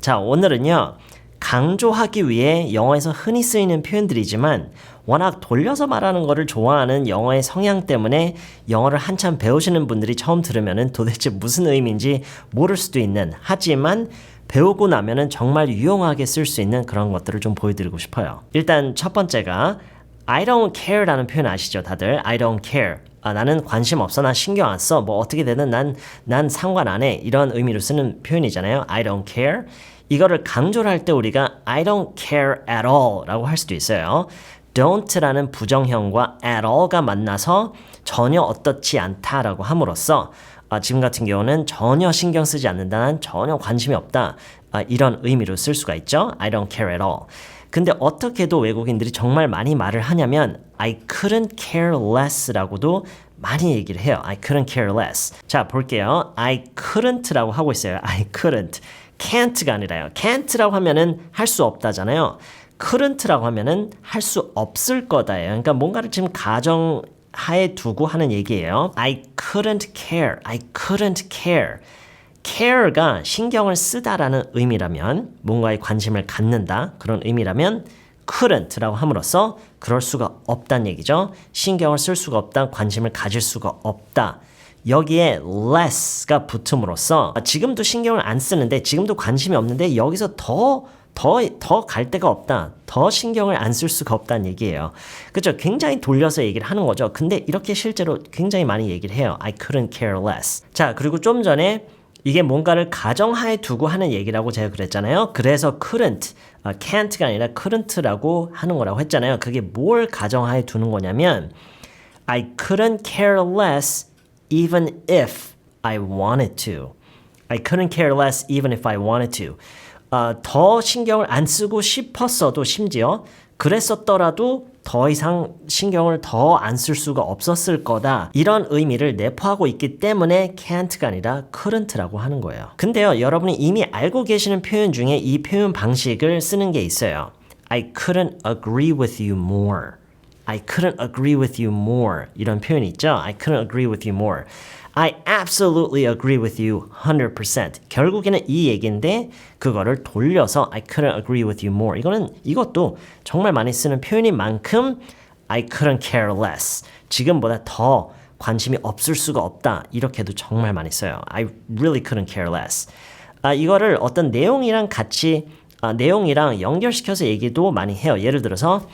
자, 오늘은요. 강조하기 위해 영어에서 흔히 쓰이는 표현들이지만 워낙 돌려서 말하는 거를 좋아하는 영어의 성향 때문에 영어를 한참 배우시는 분들이 처음 들으면은 도대체 무슨 의미인지 모를 수도 있는, 하지만 배우고 나면은 정말 유용하게 쓸 수 있는 그런 것들을 좀 보여드리고 싶어요. 일단 첫 번째가 I don't care 라는 표현 아시죠 다들? I don't care. 나는 관심 없어, 난 신경 안 써, 뭐 어떻게 되든 난 상관 안 해, 이런 의미로 쓰는 표현이잖아요. I don't care. 이거를 강조를 할 때 우리가 I don't care at all 라고 할 수도 있어요. don't라는 부정형과 at all가 만나서 전혀 어떻지 않다라고 함으로써 지금 같은 경우는 전혀 신경 쓰지 않는다, 난 전혀 관심이 없다, 이런 의미로 쓸 수가 있죠. I don't care at all. 근데 어떻게도 외국인들이 정말 많이 말을 하냐면 I couldn't care less라고도 많이 얘기를 해요. I couldn't care less. 자, 볼게요. I couldn't라고 하고 있어요. I couldn't. can't가 아니라요. can't라고 하면은 할 수 없다잖아요. couldn't라고 하면은 할 수 없을 거다예요. 그러니까 뭔가를 지금 가정하에 두고 하는 얘기예요. I couldn't care. I couldn't care. care가 신경을 쓰다라는 의미라면, 뭔가에 관심을 갖는다 그런 의미라면 couldn't라고 함으로써 그럴 수가 없다는 얘기죠. 신경을 쓸 수가 없다, 관심을 가질 수가 없다. 여기에 less가 붙음으로써 지금도 신경을 안 쓰는데, 지금도 관심이 없는데 여기서 더 갈 데가 없다, 더 신경을 안 쓸 수가 없다는 얘기예요. 그렇죠? 굉장히 돌려서 얘기를 하는 거죠. 근데 이렇게 실제로 굉장히 많이 얘기를 해요. I couldn't care less. 자, 그리고 좀 전에 이게 뭔가를 가정하에 두고 하는 얘기라고 제가 그랬잖아요. 그래서 couldn't, can't가 아니라 couldn't라고 하는 거라고 했잖아요. 그게 뭘 가정하에 두는 거냐면 I couldn't care less even if I wanted to. I couldn't care less even if I wanted to. 더 신경을 안 쓰고 싶었어도, 심지어 그랬었더라도 더 이상 신경을 더 안 쓸 수가 없었을 거다, 이런 의미를 내포하고 있기 때문에 can't가 아니라 couldn't라고 하는 거예요. 근데요, 여러분이 이미 알고 계시는 표현 중에 이 표현 방식을 쓰는 게 있어요. I couldn't agree with you more. I couldn't agree with you more. 이런 표현이 있죠. I couldn't agree with you more. I absolutely agree with you 100%. 결국에는 이 얘기인데 그거를 돌려서 I couldn't agree with you more. 이것도 정말 많이 쓰는 표현인 만큼 I couldn't care less. 지금보다 더 관심이 없을 수가 없다, 이렇게도 정말 많이 써요. I really couldn't care less. 이거를 어떤 내용이랑 같이 내용이랑 연결시켜서 얘기도 많이 해요. 예를 들어서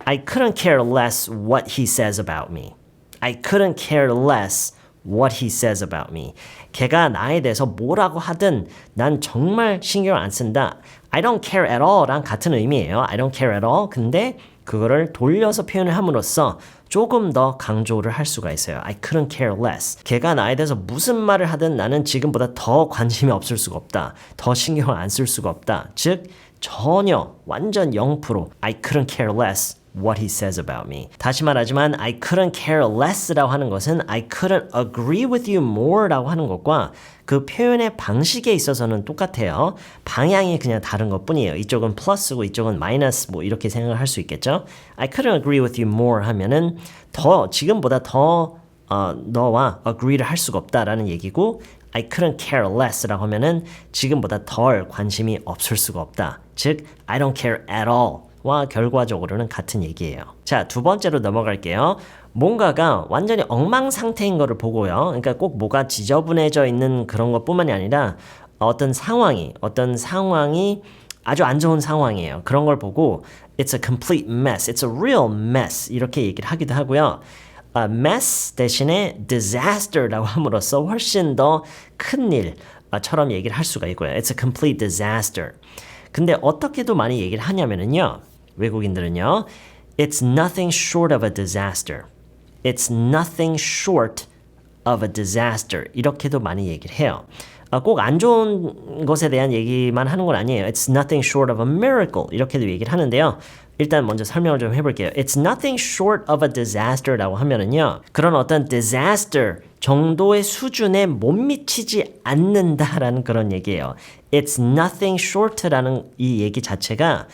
I couldn't care less what he says about me. I couldn't care less what he says about me. 걔가 나에 대해서 뭐라고 하든 난 정말 신경을 안 쓴다. I don't care at all랑 같은 의미예요. I don't care at all. 근데 그거를 돌려서 표현을 함으로써 조금 더 강조를 할 수가 있어요. I couldn't care less. 걔가 나에 대해서 무슨 말을 하든 나는 지금보다 더 관심이 없을 수가 없다, 더 신경을 안 쓸 수가 없다. 즉 전혀, 완전 0%. I couldn't care less what he says about me. 다시 말하지만 I couldn't care less라고 하는 것은 I couldn't agree with you more라고 하는 것과 그 표현의 방식에 있어서는 똑같아요. 방향이 그냥 다른 것뿐이에요. 이쪽은 플러스고 이쪽은 마이너스, 뭐 이렇게 생각을 할 수 있겠죠. I couldn't agree with you more 하면은 더, 지금보다 더 너와 agree를 할 수가 없다라는 얘기고, I couldn't care less라고 하면은 지금보다 덜 관심이 없을 수가 없다. 즉 I don't care at all 와 결과적으로는 같은 얘기예요. 자, 두 번째로 넘어갈게요. 뭔가가 완전히 엉망 상태인 거를 보고요. 그러니까 꼭 뭐가 지저분해져 있는 그런 것뿐만이 아니라 어떤 상황이 아주 안 좋은 상황이에요. 그런 걸 보고 It's a complete mess, It's a real mess 이렇게 얘기를 하기도 하고요. mess 대신에 disaster라고 함으로써 훨씬 더 큰 일처럼 얘기를 할 수가 있고요. It's a complete disaster. 근데 어떻게도 많이 얘기를 하냐면요, 외국인들은요, It's nothing short of a disaster. It's nothing short of a disaster. 이렇게도 많이 얘기를 해요. 꼭 안 좋은 것에 대한 얘기만 하는 건 아니에요. It's nothing short of a miracle. 이렇게도 얘기를 하는데요. 일단 먼저 설명을 좀 해볼게요. It's nothing short of a disaster라고 하면은요, 그런 어떤 disaster 정도의 수준에 못 미치지 않는다라는 그런 얘기예요. It's nothing short라는 이 얘기 자체가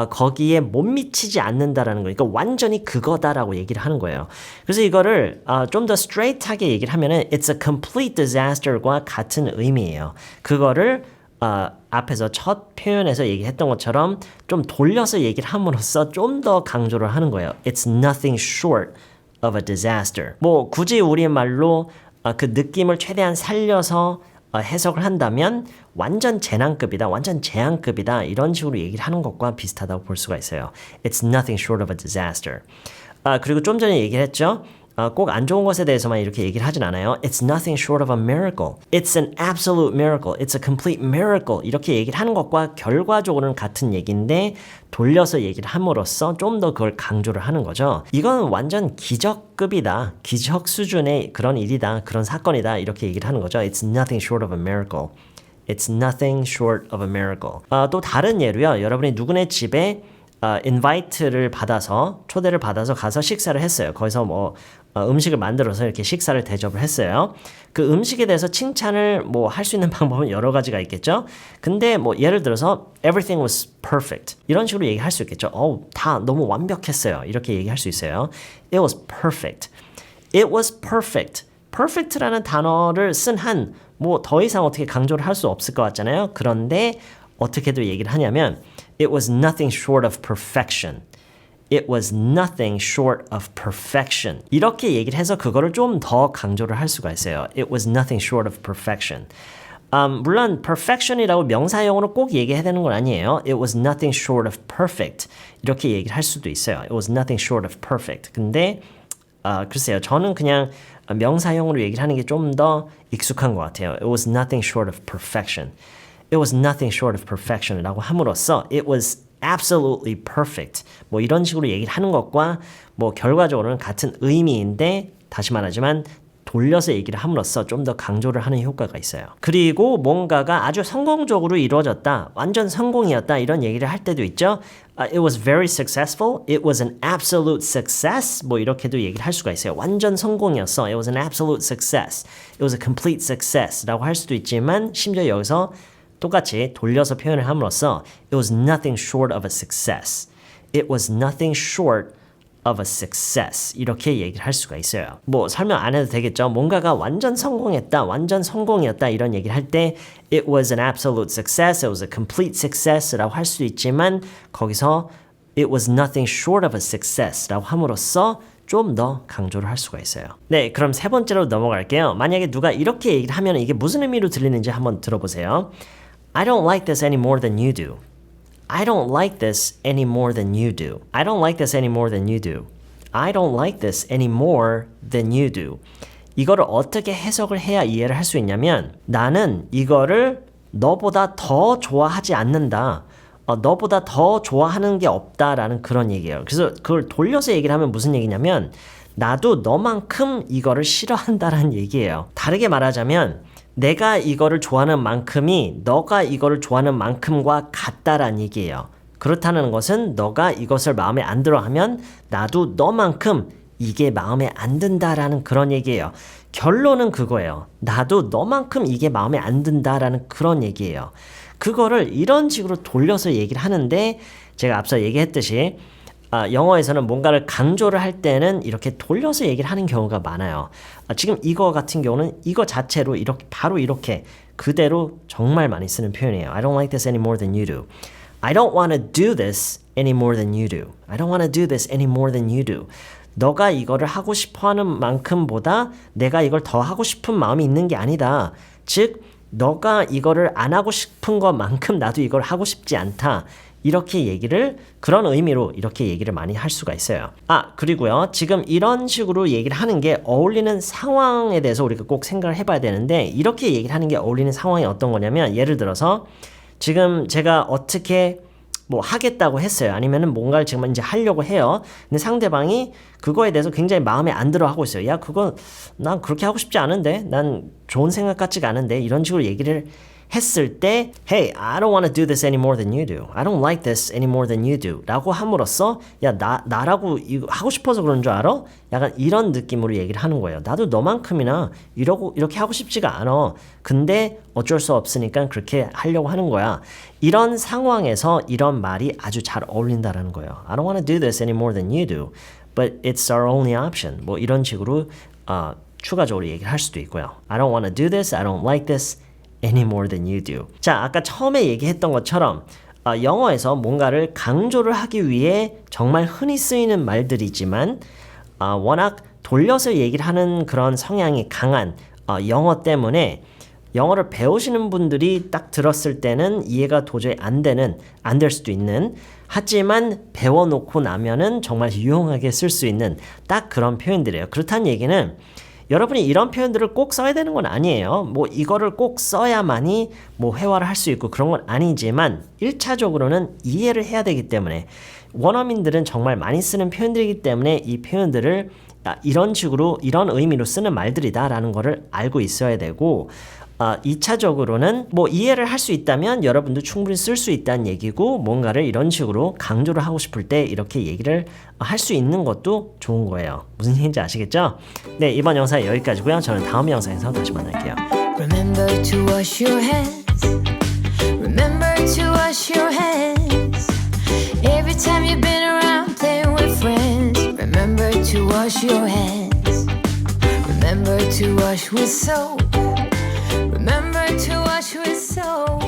거기에 못 미치지 않는다라는 거니까 완전히 그거다라고 얘기를 하는 거예요. 그래서 이거를 좀 더 스트레이트하게 얘기를 하면은 It's a complete disaster과 같은 의미예요. 그거를 앞에서 첫 표현에서 얘기했던 것처럼 좀 돌려서 얘기를 함으로써 좀 더 강조를 하는 거예요. It's nothing short of a disaster. 뭐 굳이 우리말로 그 느낌을 최대한 살려서 해석을 한다면 완전 재난급이다, 완전 재앙급이다 이런 식으로 얘기를 하는 것과 비슷하다고 볼 수가 있어요. It's nothing short of a disaster. 그리고 좀 전에 얘기를 했죠. 꼭 안 좋은 것에 대해서만 이렇게 얘기를 하진 않아요. It's nothing short of a miracle. It's an absolute miracle. It's a complete miracle. 이렇게 얘기를 하는 것과 결과적으로는 같은 얘기인데 돌려서 얘기를 함으로써 좀 더 그걸 강조를 하는 거죠. 이건 완전 기적급이다. 기적 수준의 그런 일이다. 그런 사건이다. 이렇게 얘기를 하는 거죠. It's nothing short of a miracle. It's nothing short of a miracle. 또 다른 예로요. 여러분이 누구네 집에 인바이트를 받아서 초대를 받아서 가서 식사를 했어요. 거기서 뭐 음식을 만들어서 이렇게 식사를 대접을 했어요. 그 음식에 대해서 칭찬을 뭐 할 수 있는 방법은 여러 가지가 있겠죠. 근데 뭐 예를 들어서 everything was perfect 이런 식으로 얘기할 수 있겠죠. 다 너무 완벽했어요. 이렇게 얘기할 수 있어요. It was perfect. It was perfect. perfect라는 단어를 쓴 한 뭐 더 이상 어떻게 강조를 할 수 없을 것 같잖아요. 그런데 어떻게도 얘기를 하냐면 It was nothing short of perfection. It was nothing short of perfection. 이렇게 얘기를 해서 그거를 좀 더 강조를 할 수가 있어요. It was nothing short of perfection. 물론 perfection이라고 명사형으로 꼭 얘기해야 되는 건 아니에요. It was nothing short of perfect. 이렇게 얘기를 할 수도 있어요. It was nothing short of perfect. 근데 글쎄요. 저는 그냥 명사형으로 얘기를 하는 게 좀 더 익숙한 것 같아요. It was nothing short of perfection. It was nothing short of perfection 라고 함으로써 it was absolutely perfect. 뭐 이런 식으로 얘기를 하는 것과 뭐 결과적으로는 같은 의미인데 다시 말하지만 돌려서 얘기를 함으로써 좀 더 강조를 하는 효과가 있어요. 그리고 뭔가가 아주 성공적으로 이루어졌다, 완전 성공이었다 이런 얘기를 할 때도 있죠. It was very successful. It was an absolute success. 뭐 이렇게도 얘기를 할 수가 있어요. 완전 성공이었어. It was an absolute success. It was a complete success 라고 할 수도 있지만 심지어 여기서 똑같이 돌려서 표현을 함으로써 It was nothing short of a success. It was nothing short of a success. 이렇게 얘기를 할 수가 있어요. 뭐 설명 안 해도 되겠죠. 뭔가가 완전 성공했다, 완전 성공이었다 이런 얘기를 할 때 It was an absolute success. It was a complete success 라고 할 수도 있지만 거기서 It was nothing short of a success 라고 함으로써 좀 더 강조를 할 수가 있어요. 네, 그럼 세 번째로 넘어갈게요. 만약에 누가 이렇게 얘기를 하면 이게 무슨 의미로 들리는지 한번 들어보세요. I don't like this any more than you do. I don't like this any more than you do. I don't like this any more than you do. I don't like this any more than you do. 이거를 어떻게 해석을 해야 이해를 할 수 있냐면 나는 이거를 너보다 더 좋아하지 않는다. 너보다 더 좋아하는 게 없다라는 그런 얘기예요. 그래서 그걸 돌려서 얘기를 하면 무슨 얘기냐면 나도 너만큼 이거를 싫어한다라는 얘기예요. 다르게 말하자면 내가 이거를 좋아하는 만큼이 너가 이거를 좋아하는 만큼과 같다란 얘기예요. 그렇다는 것은 너가 이것을 마음에 안 들어 하면 나도 너만큼 이게 마음에 안 든다라는 그런 얘기예요. 결론은 그거예요. 나도 너만큼 이게 마음에 안 든다라는 그런 얘기예요. 그거를 이런 식으로 돌려서 얘기를 하는데 제가 앞서 얘기했듯이 영어에서는 뭔가를 강조를 할 때는 이렇게 돌려서 얘기를 하는 경우가 많아요. 지금 이거 같은 경우는 이거 자체로 이렇게 바로 이렇게 그대로 정말 많이 쓰는 표현이에요. I don't like this any more than you do. I don't want to do this any more than you do. I don't want to do this any more than you do. 너가 이거를 하고 싶어하는 만큼보다 내가 이걸 더 하고 싶은 마음이 있는 게 아니다. 즉 너가 이거를 안 하고 싶은 것만큼 나도 이걸 하고 싶지 않다. 이렇게 얘기를 그런 의미로 이렇게 얘기를 많이 할 수가 있어요. 그리고요. 지금 이런 식으로 얘기를 하는 게 어울리는 상황에 대해서 우리가 꼭 생각을 해봐야 되는데 이렇게 얘기를 하는 게 어울리는 상황이 어떤 거냐면 예를 들어서 지금 제가 어떻게 뭐 하겠다고 했어요. 아니면은 뭔가를 지금 이제 하려고 해요. 근데 상대방이 그거에 대해서 굉장히 마음에 안 들어 하고 있어요. 야, 그거 난 그렇게 하고 싶지 않은데. 난 좋은 생각 같지가 않은데. 이런 식으로 얘기를 했을 때 Hey, I don't want to do this any more than you do. I don't like this any more than you do. 라고 함으로써 야, 나라고 이거 하고 싶어서 그런 줄 알아? 약간 이런 느낌으로 얘기를 하는 거예요. 나도 너만큼이나 이렇게 하고 싶지가 않아. 근데 어쩔 수 없으니까 그렇게 하려고 하는 거야. 이런 상황에서 이런 말이 아주 잘 어울린다라는 거예요. I don't want to do this any more than you do. But it's our only option. 뭐 이런 식으로 추가적으로 얘기를 할 수도 있고요. I don't want to do this. I don't like this. any more than you do. 자, 아까 처음에 얘기했던 것처럼 영어에서 뭔가를 강조를 하기 위해 정말 흔히 쓰이는 말들이지만 워낙 돌려서 얘기를 하는 그런 성향이 강한 영어 때문에 영어를 배우시는 분들이 딱 들었을 때는 이해가 도저히 안 될 수도 있는, 하지만 배워놓고 나면은 정말 유용하게 쓸 수 있는 딱 그런 표현들이에요. 그렇다는 얘기는 여러분이 이런 표현들을 꼭 써야 되는 건 아니에요. 뭐 이거를 꼭 써야만이 뭐 회화를 할 수 있고 그런 건 아니지만 1차적으로는 이해를 해야 되기 때문에 원어민들은 정말 많이 쓰는 표현들이기 때문에 이 표현들을 이런 식으로 이런 의미로 쓰는 말들이다 라는 거를 알고 있어야 되고 2차적으로는 뭐 이해를 할 수 있다면 여러분도 충분히 쓸 수 있다는 얘기고 뭔가를 이런 식으로 강조를 하고 싶을 때 이렇게 얘기를 할 수 있는 것도 좋은 거예요. 무슨 얘기인지 아시겠죠? 네, 이번 영상 여기까지고요. 저는 다음 영상에서 다시 만날게요. Remember to wash your hands. Remember to wash your hands. Every time you've been around playing with friends. Remember to wash your hands. Remember to wash with soap. Remember to wash with soap.